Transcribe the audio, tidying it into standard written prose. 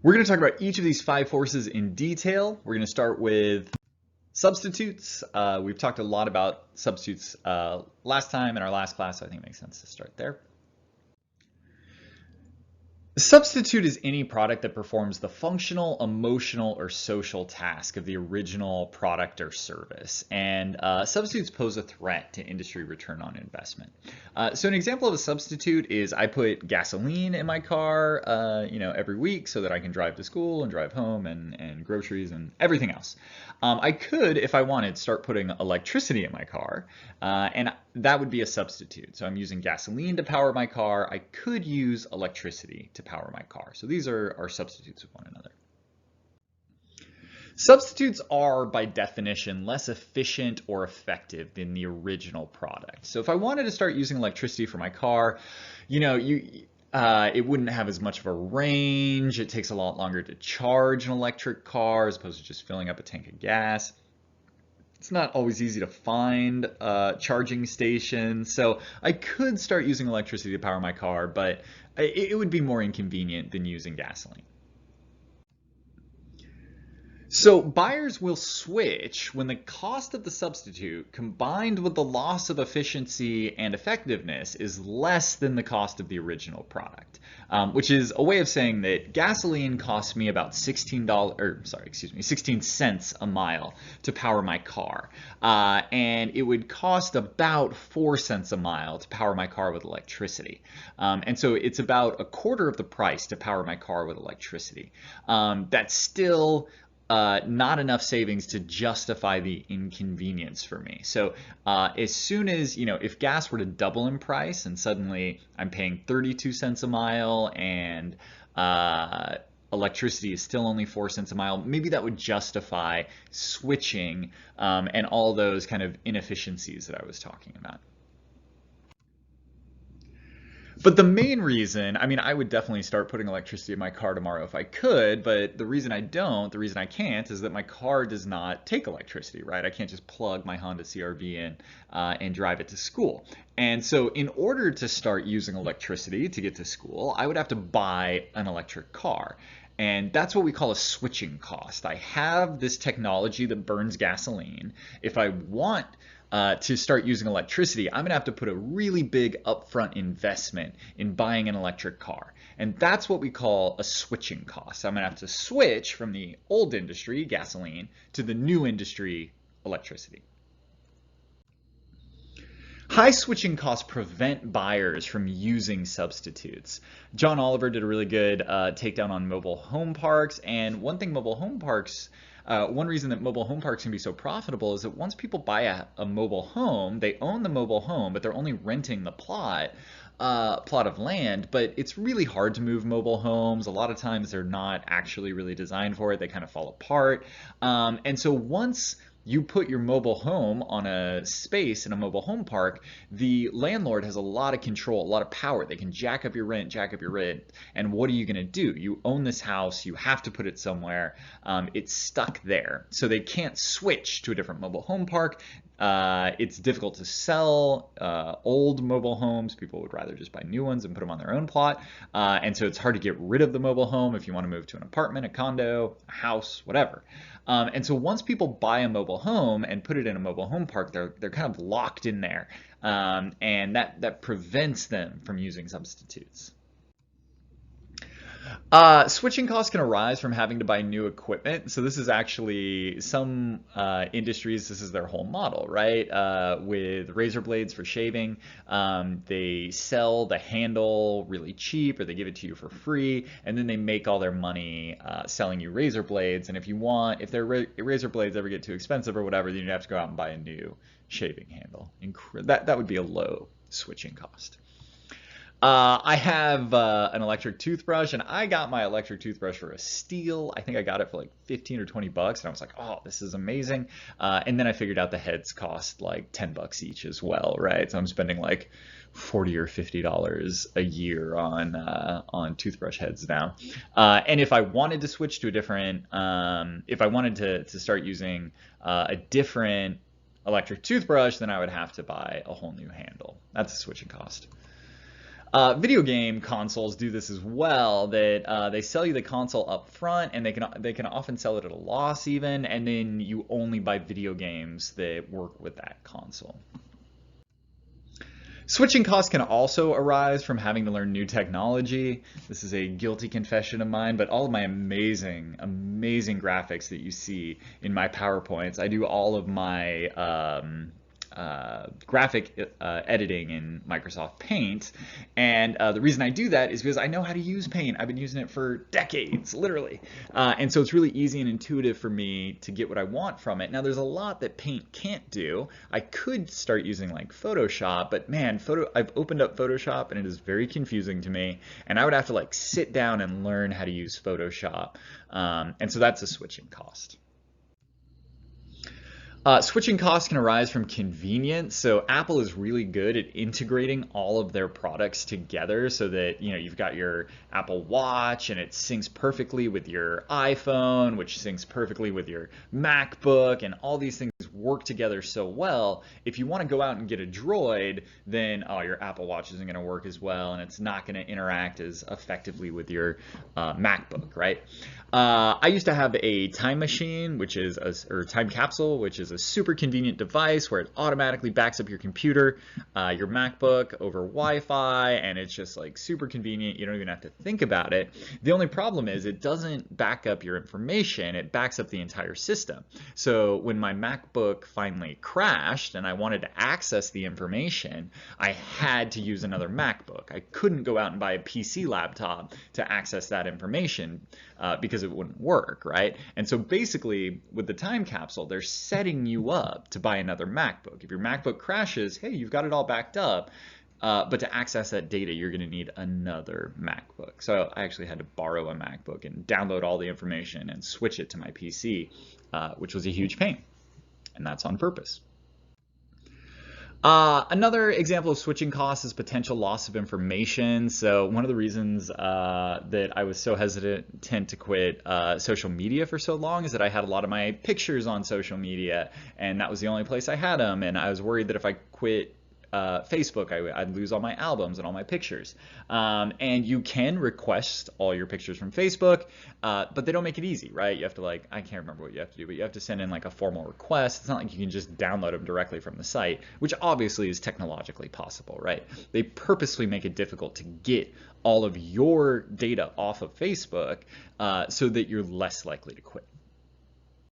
We're going to talk about each of these 5 forces in detail. We're going to start with substitutes. We've talked a lot about substitutes last time in our last class, so I think it makes sense to start there. A substitute is any product that performs the functional, emotional, or social task of the original product or service. And substitutes pose a threat to industry return on investment. So an example of a substitute is I put gasoline in my car, every week so that I can drive to school and drive home and groceries and everything else. I could, if I wanted, start putting electricity in my car, and that would be a substitute. So I'm using gasoline to power my car. I could use electricity to power my car. So these are substitutes of one another. Substitutes are, by definition, less efficient or effective than the original product. So if I wanted to start using electricity for my car, it wouldn't have as much of a range. It takes a lot longer to charge an electric car as opposed to just filling up a tank of gas. It's not always easy to find charging stations, so I could start using electricity to power my car, but it would be more inconvenient than using gasoline. So buyers will switch when the cost of the substitute combined with the loss of efficiency and effectiveness is less than the cost of the original product, which is a way of saying that gasoline costs me about $16 16 cents a mile to power my car, and it would cost about 4 cents a mile to power my car with electricity, and so it's about a quarter of the price to power my car with electricity. That's still not enough savings to justify the inconvenience for me. So as soon as, if gas were to double in price and suddenly I'm paying 32 cents a mile and electricity is still only 4 cents a mile, maybe that would justify switching and all those kind of inefficiencies that I was talking about. But the main reason, I would definitely start putting electricity in my car tomorrow if I could, but the reason I can't, is that my car does not take electricity, right? I can't just plug my Honda CR-V in and drive it to school. And so in order to start using electricity to get to school, I would have to buy an electric car. And that's what we call a switching cost. I have this technology that burns gasoline. If I want to start using electricity, I'm gonna have to put a really big upfront investment in buying an electric car. And that's what we call a switching cost. I'm gonna have to switch from the old industry, gasoline, to the new industry, electricity. High switching costs prevent buyers from using substitutes. John Oliver did a really good takedown on mobile home parks, and one reason that mobile home parks can be so profitable is that once people buy a mobile home, they own the mobile home, but they're only renting the plot of land, but it's really hard to move mobile homes. A lot of times they're not actually really designed for it. They kind of fall apart. And so once you put your mobile home on a space in a mobile home park, the landlord has a lot of control, a lot of power. They can jack up your rent. And what are you going to do? You own this house. You have to put it somewhere. It's stuck there. So they can't switch to a different mobile home park. It's difficult to sell old mobile homes. People would rather just buy new ones and put them on their own plot. And so it's hard to get rid of the mobile home if you want to move to an apartment, a condo, a house, whatever. And so once people buy a mobile home and put it in a mobile home park, they're kind of locked in there. And that prevents them from using substitutes. Switching costs can arise from having to buy new equipment. So this is actually some industries, this is their whole model, right? With razor blades for shaving, they sell the handle really cheap or they give it to you for free, and then they make all their money selling you razor blades. And if their razor blades ever get too expensive or whatever, then you'd have to go out and buy a new shaving handle. That would be a low switching cost. I have an electric toothbrush, and I got my electric toothbrush for a steal. I think I got it for like 15 or 20 bucks, and I was like, oh, this is amazing. And then I figured out the heads cost like 10 bucks each as well, right? So I'm spending like $40 or $50 a year on toothbrush heads now. And if I wanted to switch to a different, if I wanted to start using a different electric toothbrush, then I would have to buy a whole new handle. That's a switching cost. Video game consoles do this as well, that they sell you the console up front, and they can often sell it at a loss even, and then you only buy video games that work with that console. Switching costs can also arise from having to learn new technology. This is a guilty confession of mine, but all of my amazing, amazing graphics that you see in my PowerPoints, I do all of my graphic editing in Microsoft Paint, and the reason I do that is because I know how to use Paint. I've been using it for decades, literally, and so it's really easy and intuitive for me to get what I want from it. Now, there's a lot that Paint can't do. I could start using like Photoshop, but man, I've opened up Photoshop and it is very confusing to me, and I would have to like sit down and learn how to use Photoshop, and so that's a switching cost. Switching costs can arise from convenience. So Apple is really good at integrating all of their products together so that, you know, you've got your Apple Watch and it syncs perfectly with your iPhone, which syncs perfectly with your MacBook, and all these things work together so well. If you want to go out and get a Droid, then your Apple Watch isn't going to work as well, and it's not going to interact as effectively with your MacBook, right? I used to have a time machine, or time capsule, which is a super convenient device where it automatically backs up your computer, your MacBook over Wi-Fi, and it's just like super convenient. You don't even have to think about it. The only problem is it doesn't back up your information. It backs up the entire system. So when my MacBook finally crashed and I wanted to access the information, I had to use another MacBook. I couldn't go out and buy a PC laptop to access that information because it wouldn't work, right? And so basically with the time capsule, they're setting you up to buy another MacBook. If your MacBook crashes, hey, you've got it all backed up, but to access that data, you're going to need another MacBook. So I actually had to borrow a MacBook and download all the information and switch it to my PC, which was a huge pain, and that's on purpose. Another example of switching costs is potential loss of information. So one of the reasons that I was so hesitant to quit social media for so long is that I had a lot of my pictures on social media, and that was the only place I had them. And I was worried that if I quit Facebook, I'd lose all my albums and all my pictures. And you can request all your pictures from Facebook, but they don't make it easy, right? You have to I can't remember what you have to do, but you have to send in like a formal request. It's not like you can just download them directly from the site, which obviously is technologically possible, right? They purposely make it difficult to get all of your data off of Facebook so that you're less likely to quit.